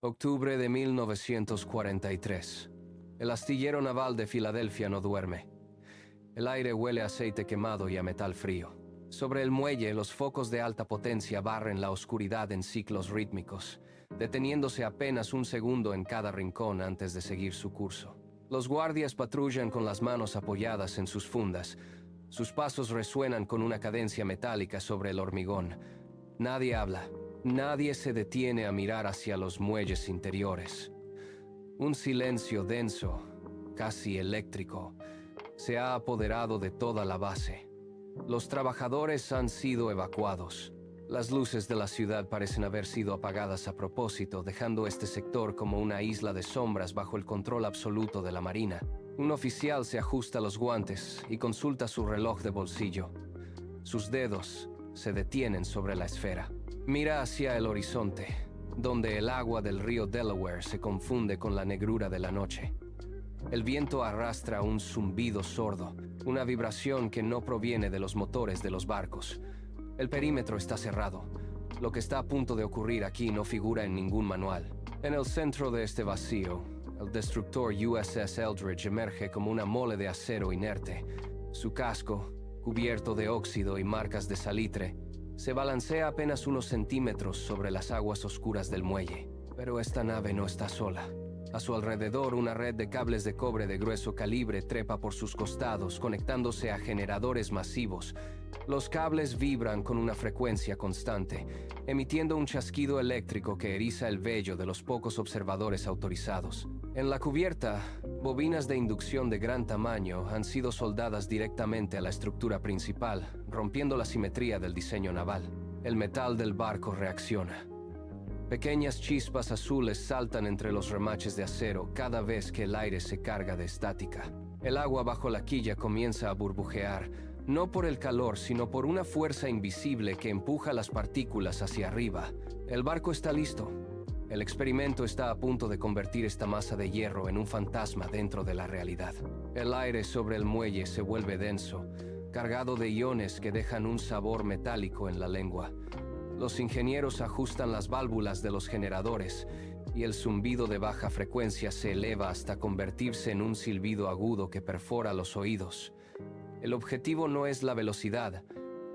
Octubre de 1943. El astillero naval de Filadelfia no duerme. El aire huele a aceite quemado y a metal frío. Sobre el muelle, los focos de alta potencia barren la oscuridad en ciclos rítmicos, deteniéndose apenas un segundo en cada rincón antes de seguir su curso. Los guardias patrullan con las manos apoyadas en sus fundas. Sus pasos resuenan con una cadencia metálica sobre el hormigón. Nadie habla. Nadie se detiene a mirar hacia los muelles interiores. Un silencio denso, casi eléctrico, se ha apoderado de toda la base. Los trabajadores han sido evacuados. Las luces de la ciudad parecen haber sido apagadas a propósito, dejando este sector como una isla de sombras bajo el control absoluto de la Marina. Un oficial se ajusta los guantes y consulta su reloj de bolsillo. Sus dedos se detienen sobre la esfera. Mira hacia el horizonte, donde el agua del río Delaware se confunde con la negrura de la noche. El viento arrastra un zumbido sordo, una vibración que no proviene de los motores de los barcos. El perímetro está cerrado. Lo que está a punto de ocurrir aquí no figura en ningún manual. En el centro de este vacío, el destructor USS Eldridge emerge como una mole de acero inerte. Su casco, cubierto de óxido y marcas de salitre, se balancea apenas unos centímetros sobre las aguas oscuras del muelle. Pero esta nave no está sola. A su alrededor, una red de cables de cobre de grueso calibre trepa por sus costados, conectándose a generadores masivos. Los cables vibran con una frecuencia constante, emitiendo un chasquido eléctrico que eriza el vello de los pocos observadores autorizados. En la cubierta, bobinas de inducción de gran tamaño han sido soldadas directamente a la estructura principal, rompiendo la simetría del diseño naval. El metal del barco reacciona. Pequeñas chispas azules saltan entre los remaches de acero cada vez que el aire se carga de estática. El agua bajo la quilla comienza a burbujear, no por el calor, sino por una fuerza invisible que empuja las partículas hacia arriba. El barco está listo. El experimento está a punto de convertir esta masa de hierro en un fantasma dentro de la realidad. El aire sobre el muelle se vuelve denso, cargado de iones que dejan un sabor metálico en la lengua. Los ingenieros ajustan las válvulas de los generadores y el zumbido de baja frecuencia se eleva hasta convertirse en un silbido agudo que perfora los oídos. El objetivo no es la velocidad,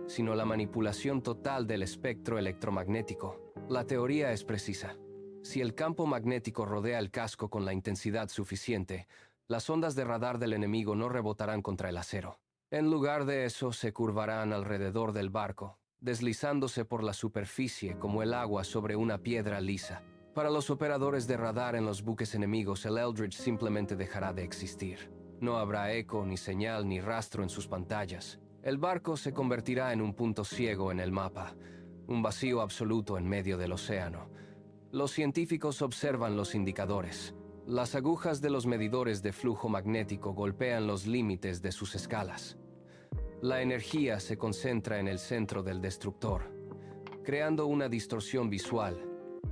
sino la manipulación total del espectro electromagnético. La teoría es precisa. Si el campo magnético rodea el casco con la intensidad suficiente, las ondas de radar del enemigo no rebotarán contra el acero. En lugar de eso, se curvarán alrededor del barco, deslizándose por la superficie como el agua sobre una piedra lisa. Para los operadores de radar en los buques enemigos, el Eldridge simplemente dejará de existir. No habrá eco, ni señal, ni rastro en sus pantallas. El barco se convertirá en un punto ciego en el mapa, un vacío absoluto en medio del océano. Los científicos observan los indicadores. Las agujas de los medidores de flujo magnético golpean los límites de sus escalas. La energía se concentra en el centro del destructor, creando una distorsión visual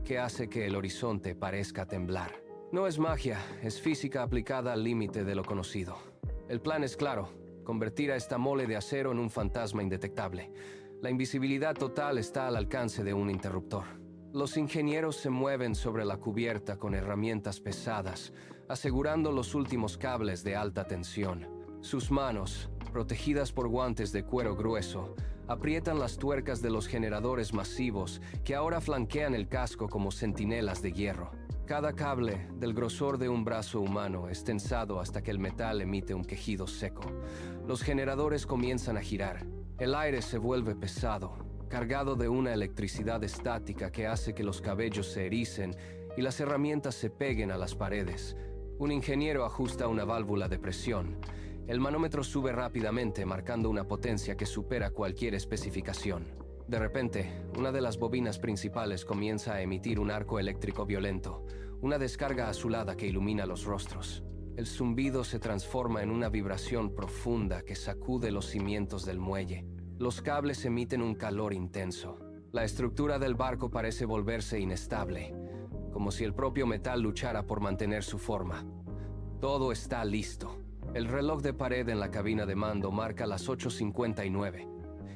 que hace que el horizonte parezca temblar. No es magia, es física aplicada al límite de lo conocido. El plan es claro: convertir a esta mole de acero en un fantasma indetectable. La invisibilidad total está al alcance de un interruptor. Los ingenieros se mueven sobre la cubierta con herramientas pesadas, asegurando los últimos cables de alta tensión. Sus manos, protegidas por guantes de cuero grueso, aprietan las tuercas de los generadores masivos que ahora flanquean el casco como centinelas de hierro. Cada cable, del grosor de un brazo humano, es tensado hasta que el metal emite un quejido seco. Los generadores comienzan a girar. El aire se vuelve pesado, cargado de una electricidad estática que hace que los cabellos se ericen y las herramientas se peguen a las paredes. Un ingeniero ajusta una válvula de presión. El manómetro sube rápidamente, marcando una potencia que supera cualquier especificación. De repente, una de las bobinas principales comienza a emitir un arco eléctrico violento, una descarga azulada que ilumina los rostros. El zumbido se transforma en una vibración profunda que sacude los cimientos del muelle. Los cables emiten un calor intenso. La estructura del barco parece volverse inestable, como si el propio metal luchara por mantener su forma. Todo está listo. El reloj de pared en la cabina de mando marca las 8:59.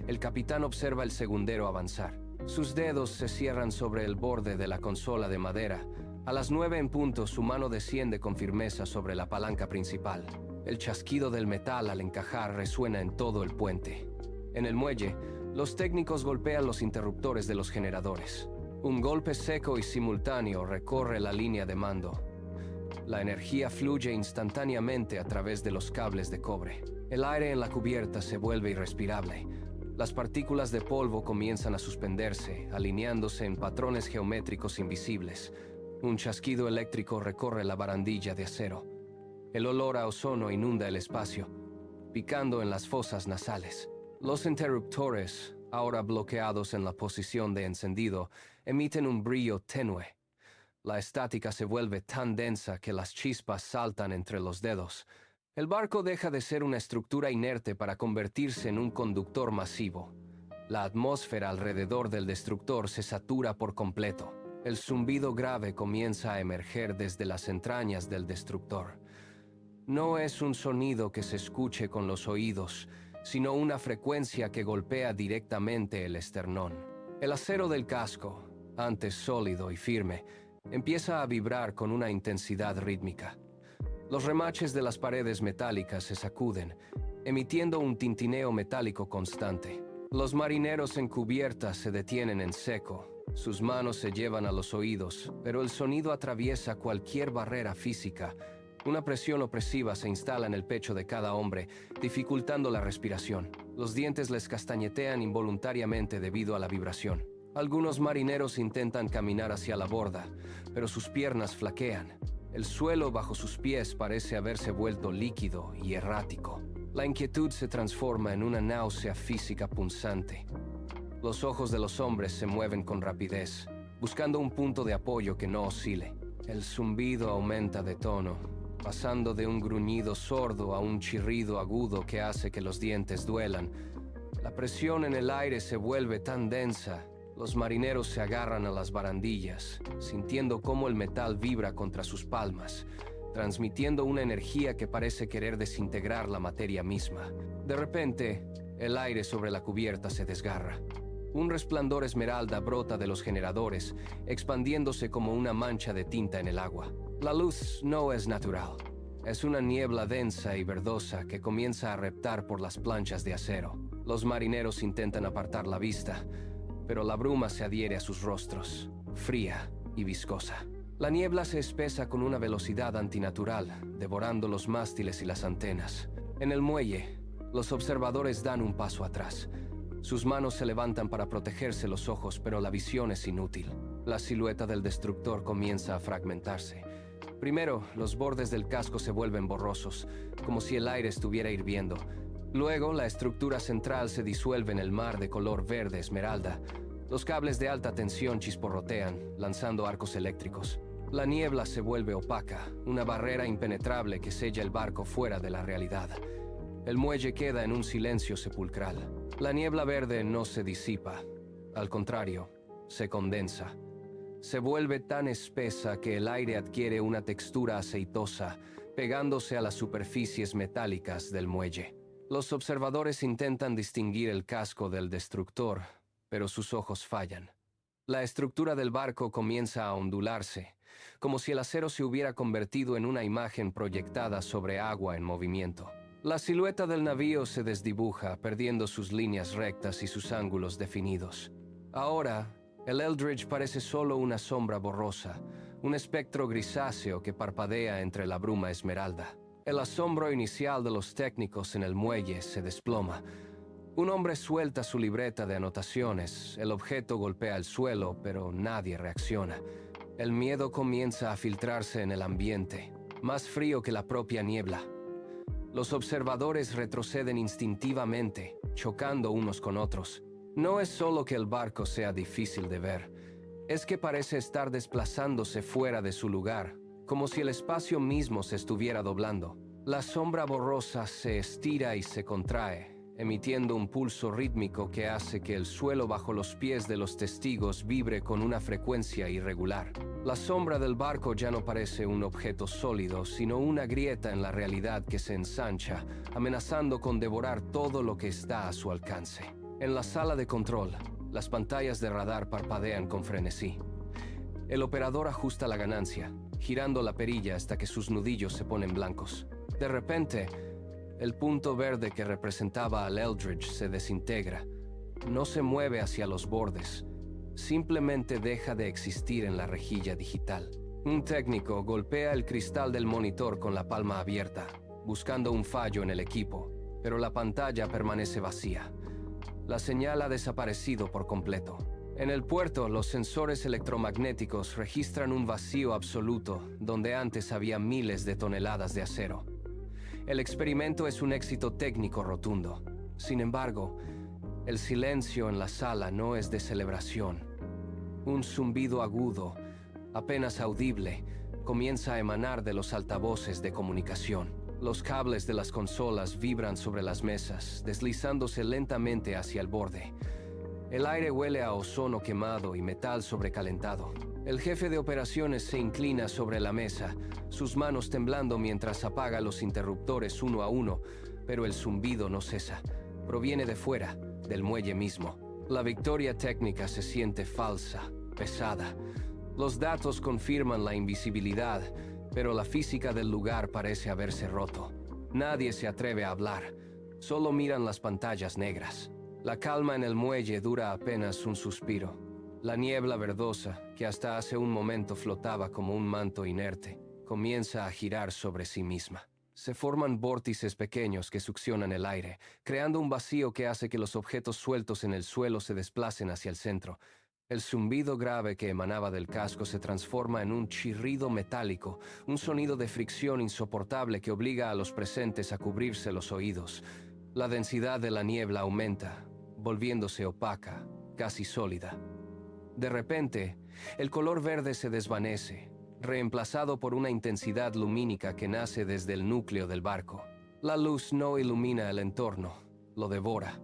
El capitán observa el segundero avanzar. Sus dedos se cierran sobre el borde de la consola de madera, A las 9 en punto, su mano desciende con firmeza sobre la palanca principal. El chasquido del metal al encajar resuena en todo el puente. En el muelle, los técnicos golpean los interruptores de los generadores. Un golpe seco y simultáneo recorre la línea de mando. La energía fluye instantáneamente a través de los cables de cobre. El aire en la cubierta se vuelve irrespirable. Las partículas de polvo comienzan a suspenderse, alineándose en patrones geométricos invisibles. Un chasquido eléctrico recorre la barandilla de acero. El olor a ozono inunda el espacio, picando en las fosas nasales. Los interruptores, ahora bloqueados en la posición de encendido, emiten un brillo tenue. La estática se vuelve tan densa que las chispas saltan entre los dedos. El barco deja de ser una estructura inerte para convertirse en un conductor masivo. La atmósfera alrededor del destructor se satura por completo. El zumbido grave comienza a emerger desde las entrañas del destructor. No es un sonido que se escuche con los oídos, sino una frecuencia que golpea directamente el esternón. El acero del casco, antes sólido y firme, empieza a vibrar con una intensidad rítmica. Los remaches de las paredes metálicas se sacuden, emitiendo un tintineo metálico constante. Los marineros en cubierta se detienen en seco. Sus manos se llevan a los oídos, pero el sonido atraviesa cualquier barrera física. Una presión opresiva se instala en el pecho de cada hombre, dificultando la respiración. Los dientes les castañetean involuntariamente debido a la vibración. Algunos marineros intentan caminar hacia la borda, pero sus piernas flaquean. El suelo bajo sus pies parece haberse vuelto líquido y errático. La inquietud se transforma en una náusea física punzante. Los ojos de los hombres se mueven con rapidez, buscando un punto de apoyo que no oscile. El zumbido aumenta de tono, pasando de un gruñido sordo a un chirrido agudo que hace que los dientes duelan. La presión en el aire se vuelve tan densa. Los marineros se agarran a las barandillas, sintiendo cómo el metal vibra contra sus palmas, transmitiendo una energía que parece querer desintegrar la materia misma. De repente, el aire sobre la cubierta se desgarra. Un resplandor esmeralda brota de los generadores, expandiéndose como una mancha de tinta en el agua. La luz no es natural. Es una niebla densa y verdosa que comienza a reptar por las planchas de acero. Los marineros intentan apartar la vista, pero la bruma se adhiere a sus rostros, fría y viscosa. La niebla se espesa con una velocidad antinatural, devorando los mástiles y las antenas. En el muelle, los observadores dan un paso atrás. Sus manos se levantan para protegerse los ojos, pero la visión es inútil. La silueta del destructor comienza a fragmentarse. Primero, los bordes del casco se vuelven borrosos, como si el aire estuviera hirviendo. Luego, la estructura central se disuelve en el mar de color verde esmeralda. Los cables de alta tensión chisporrotean, lanzando arcos eléctricos. La niebla se vuelve opaca, una barrera impenetrable que sella el barco fuera de la realidad. El muelle queda en un silencio sepulcral. La niebla verde no se disipa. Al contrario, se condensa. Se vuelve tan espesa que el aire adquiere una textura aceitosa, pegándose a las superficies metálicas del muelle. Los observadores intentan distinguir el casco del destructor, pero sus ojos fallan. La estructura del barco comienza a ondularse, como si el acero se hubiera convertido en una imagen proyectada sobre agua en movimiento. La silueta del navío se desdibuja, perdiendo sus líneas rectas y sus ángulos definidos. Ahora, el Eldridge parece solo una sombra borrosa, un espectro grisáceo que parpadea entre la bruma esmeralda. El asombro inicial de los técnicos en el muelle se desploma. Un hombre suelta su libreta de anotaciones, el objeto golpea el suelo, pero nadie reacciona. El miedo comienza a filtrarse en el ambiente, más frío que la propia niebla. Los observadores retroceden instintivamente, chocando unos con otros. No es solo que el barco sea difícil de ver, es que parece estar desplazándose fuera de su lugar, como si el espacio mismo se estuviera doblando. La sombra borrosa se estira y se contrae, emitiendo un pulso rítmico que hace que el suelo bajo los pies de los testigos vibre con una frecuencia irregular. La sombra del barco ya no parece un objeto sólido, sino una grieta en la realidad que se ensancha, amenazando con devorar todo lo que está a su alcance. En la sala de control, las pantallas de radar parpadean con frenesí. El operador ajusta la ganancia, girando la perilla hasta que sus nudillos se ponen blancos. De repente, el punto verde que representaba al Eldridge se desintegra. No se mueve hacia los bordes, simplemente deja de existir en la rejilla digital. Un técnico golpea el cristal del monitor con la palma abierta, buscando un fallo en el equipo, pero la pantalla permanece vacía. La señal ha desaparecido por completo. En el puerto, los sensores electromagnéticos registran un vacío absoluto donde antes había miles de toneladas de acero. El experimento es un éxito técnico rotundo. Sin embargo, el silencio en la sala no es de celebración. Un zumbido agudo, apenas audible, comienza a emanar de los altavoces de comunicación. Los cables de las consolas vibran sobre las mesas, deslizándose lentamente hacia el borde. El aire huele a ozono quemado y metal sobrecalentado. El jefe de operaciones se inclina sobre la mesa, sus manos temblando mientras apaga los interruptores uno a uno, pero el zumbido no cesa. Proviene de fuera, del muelle mismo. La victoria técnica se siente falsa, pesada. Los datos confirman la invisibilidad, pero la física del lugar parece haberse roto. Nadie se atreve a hablar, solo miran las pantallas negras. La calma en el muelle dura apenas un suspiro. La niebla verdosa, que hasta hace un momento flotaba como un manto inerte, comienza a girar sobre sí misma. Se forman vórtices pequeños que succionan el aire, creando un vacío que hace que los objetos sueltos en el suelo se desplacen hacia el centro. El zumbido grave que emanaba del casco se transforma en un chirrido metálico, un sonido de fricción insoportable que obliga a los presentes a cubrirse los oídos. La densidad de la niebla aumenta, volviéndose opaca, casi sólida. De repente, el color verde se desvanece, reemplazado por una intensidad lumínica que nace desde el núcleo del barco. La luz no ilumina el entorno, lo devora.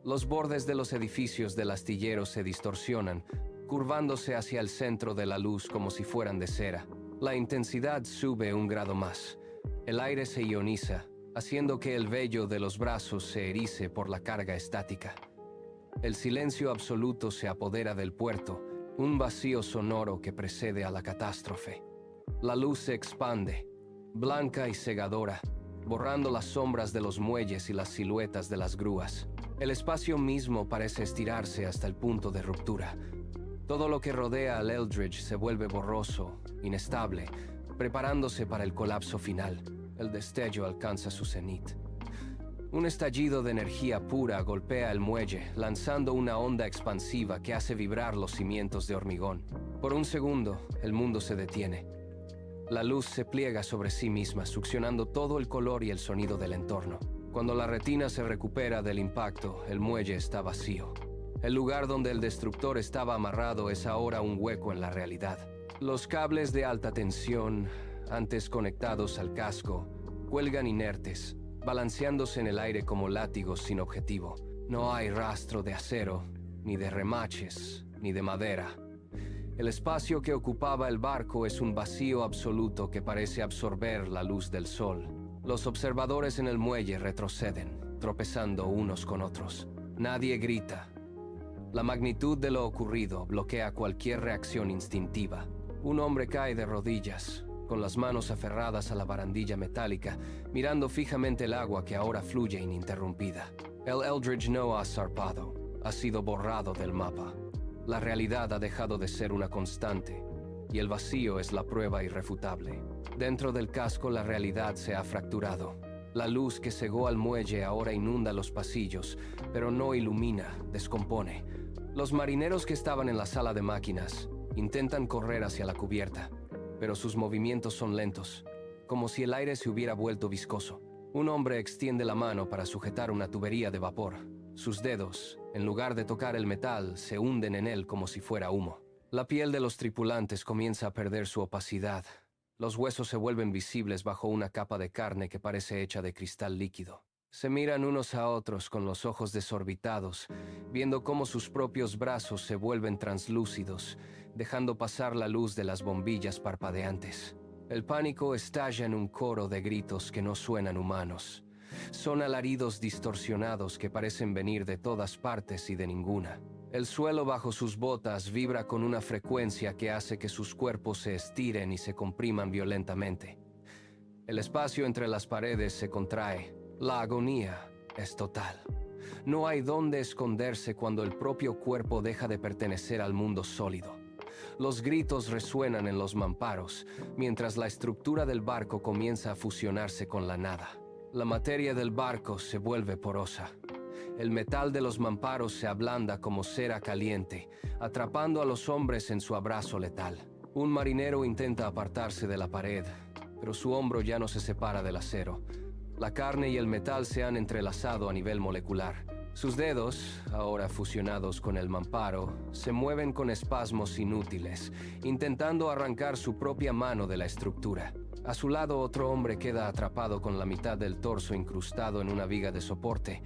Los bordes de los edificios del astillero se distorsionan, curvándose hacia el centro de la luz como si fueran de cera. La intensidad sube un grado más. El aire se ioniza, haciendo que el vello de los brazos se erice por la carga estática. El silencio absoluto se apodera del puerto, un vacío sonoro que precede a la catástrofe. La luz se expande, blanca y cegadora, borrando las sombras de los muelles y las siluetas de las grúas. El espacio mismo parece estirarse hasta el punto de ruptura. Todo lo que rodea al Eldridge se vuelve borroso, inestable, preparándose para el colapso final. El destello alcanza su cenit. Un estallido de energía pura golpea el muelle, lanzando una onda expansiva que hace vibrar los cimientos de hormigón. Por un segundo, el mundo se detiene. La luz se pliega sobre sí misma, succionando todo el color y el sonido del entorno. Cuando la retina se recupera del impacto, el muelle está vacío. El lugar donde el destructor estaba amarrado es ahora un hueco en la realidad. Los cables de alta tensión, antes conectados al casco, cuelgan inertes, balanceándose en el aire como látigos sin objetivo. No hay rastro de acero, ni de remaches, ni de madera. El espacio que ocupaba el barco es un vacío absoluto que parece absorber la luz del sol. Los observadores en el muelle retroceden, tropezando unos con otros. Nadie grita. La magnitud de lo ocurrido bloquea cualquier reacción instintiva. Un hombre cae de rodillas, con las manos aferradas a la barandilla metálica, mirando fijamente el agua que ahora fluye ininterrumpida. El Eldridge no ha zarpado, ha sido borrado del mapa. La realidad ha dejado de ser una constante, y el vacío es la prueba irrefutable. Dentro del casco la realidad se ha fracturado. La luz que cegó al muelle ahora inunda los pasillos, pero no ilumina, descompone. Los marineros que estaban en la sala de máquinas intentan correr hacia la cubierta, pero sus movimientos son lentos, como si el aire se hubiera vuelto viscoso. Un hombre extiende la mano para sujetar una tubería de vapor. Sus dedos, en lugar de tocar el metal, se hunden en él como si fuera humo. La piel de los tripulantes comienza a perder su opacidad. Los huesos se vuelven visibles bajo una capa de carne que parece hecha de cristal líquido. Se miran unos a otros con los ojos desorbitados, viendo cómo sus propios brazos se vuelven translúcidos, dejando pasar la luz de las bombillas parpadeantes. El pánico estalla en un coro de gritos que no suenan humanos. Son alaridos distorsionados que parecen venir de todas partes y de ninguna. El suelo bajo sus botas vibra con una frecuencia que hace que sus cuerpos se estiren y se compriman violentamente. El espacio entre las paredes se contrae. La agonía es total. No hay dónde esconderse cuando el propio cuerpo deja de pertenecer al mundo sólido. Los gritos resuenan en los mamparos, mientras la estructura del barco comienza a fusionarse con la nada. La materia del barco se vuelve porosa. El metal de los mamparos se ablanda como cera caliente, atrapando a los hombres en su abrazo letal. Un marinero intenta apartarse de la pared, pero su hombro ya no se separa del acero. La carne y el metal se han entrelazado a nivel molecular. Sus dedos, ahora fusionados con el mamparo, se mueven con espasmos inútiles, intentando arrancar su propia mano de la estructura. A su lado, otro hombre queda atrapado con la mitad del torso incrustado en una viga de soporte.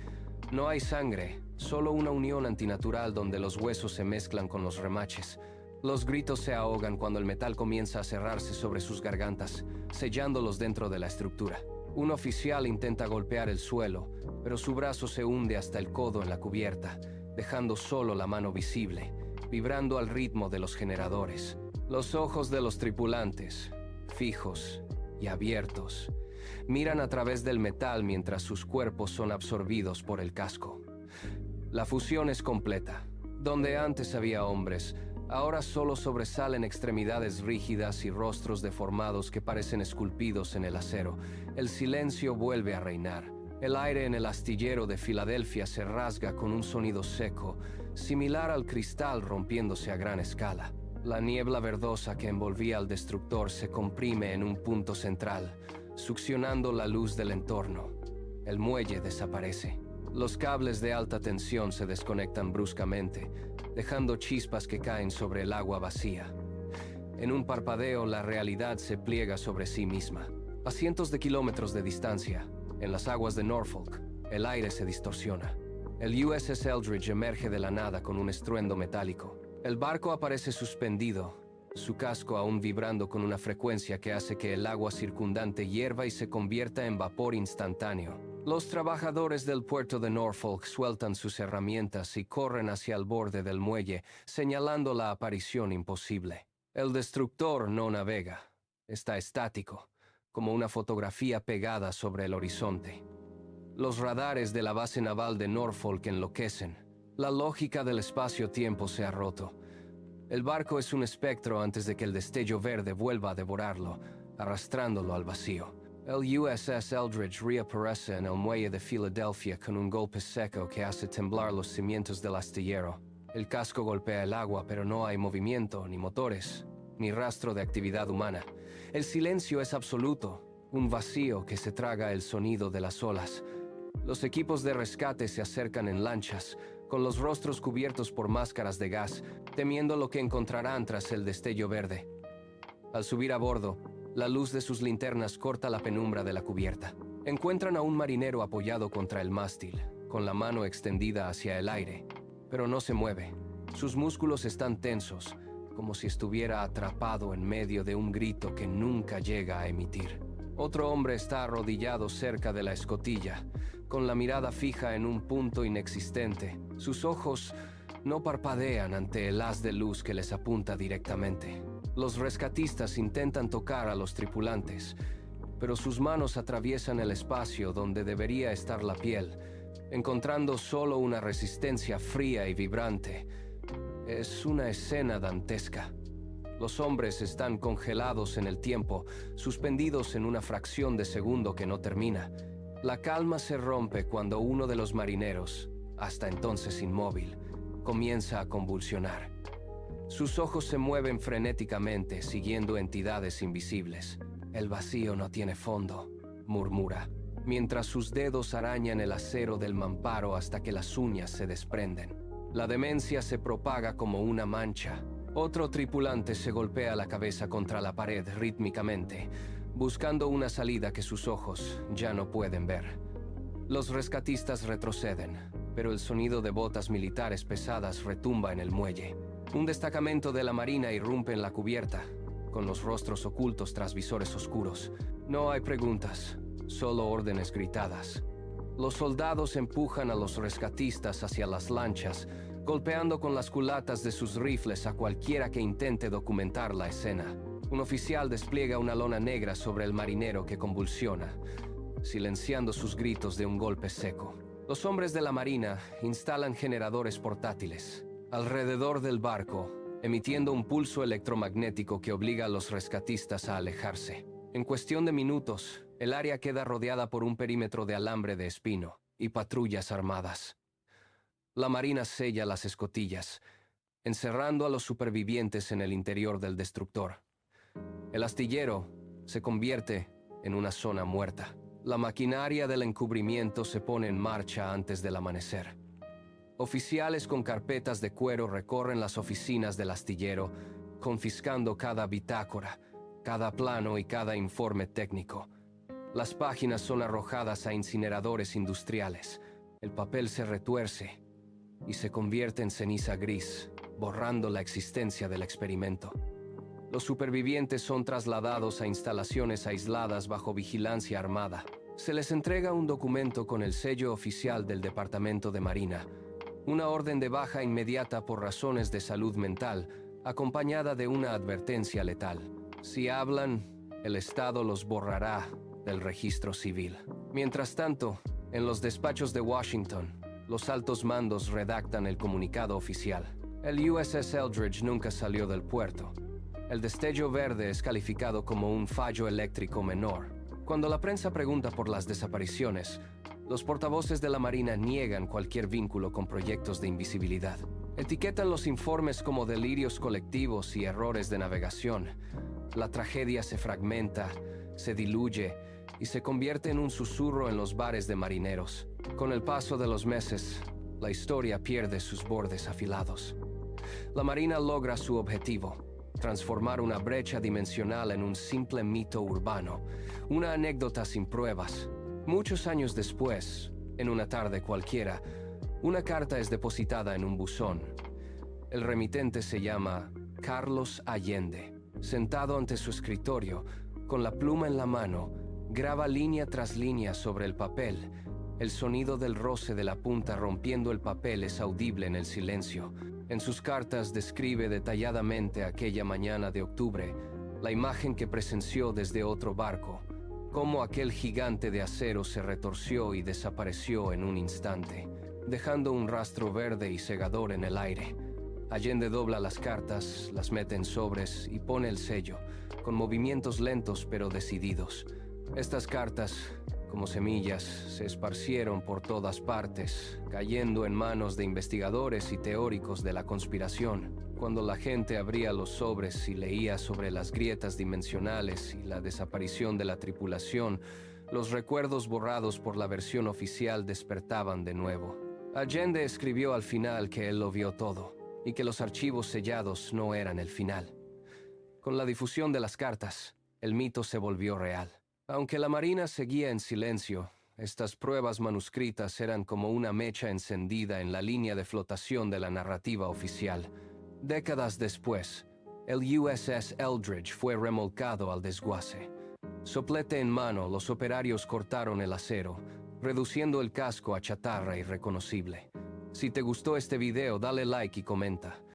No hay sangre, solo una unión antinatural donde los huesos se mezclan con los remaches. Los gritos se ahogan cuando el metal comienza a cerrarse sobre sus gargantas, sellándolos dentro de la estructura. Un oficial intenta golpear el suelo, pero su brazo se hunde hasta el codo en la cubierta, dejando solo la mano visible, vibrando al ritmo de los generadores. Los ojos de los tripulantes, fijos y abiertos, miran a través del metal mientras sus cuerpos son absorbidos por el casco. La fusión es completa. Donde antes había hombres, ahora solo sobresalen extremidades rígidas y rostros deformados que parecen esculpidos en el acero. El silencio vuelve a reinar. El aire en el astillero de Filadelfia se rasga con un sonido seco, similar al cristal rompiéndose a gran escala. La niebla verdosa que envolvía al destructor se comprime en un punto central, succionando la luz del entorno. El muelle desaparece. Los cables de alta tensión se desconectan bruscamente, dejando chispas que caen sobre el agua vacía. En un parpadeo, la realidad se pliega sobre sí misma. A cientos de kilómetros de distancia, en las aguas de Norfolk, el aire se distorsiona. El USS Eldridge emerge de la nada con un estruendo metálico. El barco aparece suspendido, su casco aún vibrando con una frecuencia que hace que el agua circundante hierva y se convierta en vapor instantáneo. Los trabajadores del puerto de Norfolk sueltan sus herramientas y corren hacia el borde del muelle, señalando la aparición imposible. El destructor no navega, está estático, como una fotografía pegada sobre el horizonte. Los radares de la base naval de Norfolk enloquecen. La lógica del espacio-tiempo se ha roto. El barco es un espectro antes de que el destello verde vuelva a devorarlo, arrastrándolo al vacío. El USS Eldridge reaparece en el muelle de Filadelfia con un golpe seco que hace temblar los cimientos del astillero. El casco golpea el agua, pero no hay movimiento, ni motores, ni rastro de actividad humana. El silencio es absoluto, un vacío que se traga el sonido de las olas. Los equipos de rescate se acercan en lanchas, con los rostros cubiertos por máscaras de gas, temiendo lo que encontrarán tras el destello verde. Al subir a bordo, la luz de sus linternas corta la penumbra de la cubierta. Encuentran a un marinero apoyado contra el mástil, con la mano extendida hacia el aire, pero no se mueve. Sus músculos están tensos, como si estuviera atrapado en medio de un grito que nunca llega a emitir. Otro hombre está arrodillado cerca de la escotilla, con la mirada fija en un punto inexistente. Sus ojos no parpadean ante el haz de luz que les apunta directamente. Los rescatistas intentan tocar a los tripulantes, pero sus manos atraviesan el espacio donde debería estar la piel, encontrando solo una resistencia fría y vibrante. Es una escena dantesca. Los hombres están congelados en el tiempo, suspendidos en una fracción de segundo que no termina. La calma se rompe cuando uno de los marineros, hasta entonces inmóvil, comienza a convulsionar. Sus ojos se mueven frenéticamente, siguiendo entidades invisibles. El vacío no tiene fondo, murmura, mientras sus dedos arañan el acero del mamparo hasta que las uñas se desprenden. La demencia se propaga como una mancha. Otro tripulante se golpea la cabeza contra la pared rítmicamente, buscando una salida que sus ojos ya no pueden ver. Los rescatistas retroceden, pero el sonido de botas militares pesadas retumba en el muelle. Un destacamento de la marina irrumpe en la cubierta, con los rostros ocultos tras visores oscuros. No hay preguntas, solo órdenes gritadas. Los soldados empujan a los rescatistas hacia las lanchas, golpeando con las culatas de sus rifles a cualquiera que intente documentar la escena. Un oficial despliega una lona negra sobre el marinero que convulsiona, silenciando sus gritos de un golpe seco. Los hombres de la marina instalan generadores portátiles alrededor del barco, emitiendo un pulso electromagnético que obliga a los rescatistas a alejarse. En cuestión de minutos, el área queda rodeada por un perímetro de alambre de espino y patrullas armadas. La marina sella las escotillas, encerrando a los supervivientes en el interior del destructor. El astillero se convierte en una zona muerta. La maquinaria del encubrimiento se pone en marcha antes del amanecer. Oficiales con carpetas de cuero recorren las oficinas del astillero, confiscando cada bitácora, cada plano y cada informe técnico. Las páginas son arrojadas a incineradores industriales. El papel se retuerce y se convierte en ceniza gris, borrando la existencia del experimento. Los supervivientes son trasladados a instalaciones aisladas bajo vigilancia armada. Se les entrega un documento con el sello oficial del Departamento de Marina, una orden de baja inmediata por razones de salud mental, acompañada de una advertencia letal. Si hablan, el Estado los borrará del registro civil. Mientras tanto, en los despachos de Washington, los altos mandos redactan el comunicado oficial. El USS Eldridge nunca salió del puerto. El destello verde es calificado como un fallo eléctrico menor. Cuando la prensa pregunta por las desapariciones, los portavoces de la Marina niegan cualquier vínculo con proyectos de invisibilidad. Etiquetan los informes como delirios colectivos y errores de navegación. La tragedia se fragmenta, se diluye y se convierte en un susurro en los bares de marineros. Con el paso de los meses, la historia pierde sus bordes afilados. La Marina logra su objetivo: transformar una brecha dimensional en un simple mito urbano, una anécdota sin pruebas. Muchos años después, en una tarde cualquiera, una carta es depositada en un buzón. El remitente se llama Carlos Allende. Sentado ante su escritorio, con la pluma en la mano, graba línea tras línea sobre el papel. El sonido del roce de la punta rompiendo el papel es audible en el silencio. En sus cartas describe detalladamente aquella mañana de octubre, la imagen que presenció desde otro barco, cómo aquel gigante de acero se retorció y desapareció en un instante, dejando un rastro verde y cegador en el aire. Allende dobla las cartas, las mete en sobres y pone el sello, con movimientos lentos pero decididos. Estas cartas, como semillas, se esparcieron por todas partes, cayendo en manos de investigadores y teóricos de la conspiración. Cuando la gente abría los sobres y leía sobre las grietas dimensionales y la desaparición de la tripulación, los recuerdos borrados por la versión oficial despertaban de nuevo. Allende escribió al final que él lo vio todo, y que los archivos sellados no eran el final. Con la difusión de las cartas, el mito se volvió real. Aunque la Marina seguía en silencio, estas pruebas manuscritas eran como una mecha encendida en la línea de flotación de la narrativa oficial. Décadas después, el USS Eldridge fue remolcado al desguace. Soplete en mano, los operarios cortaron el acero, reduciendo el casco a chatarra irreconocible. Si te gustó este video, dale like y comenta.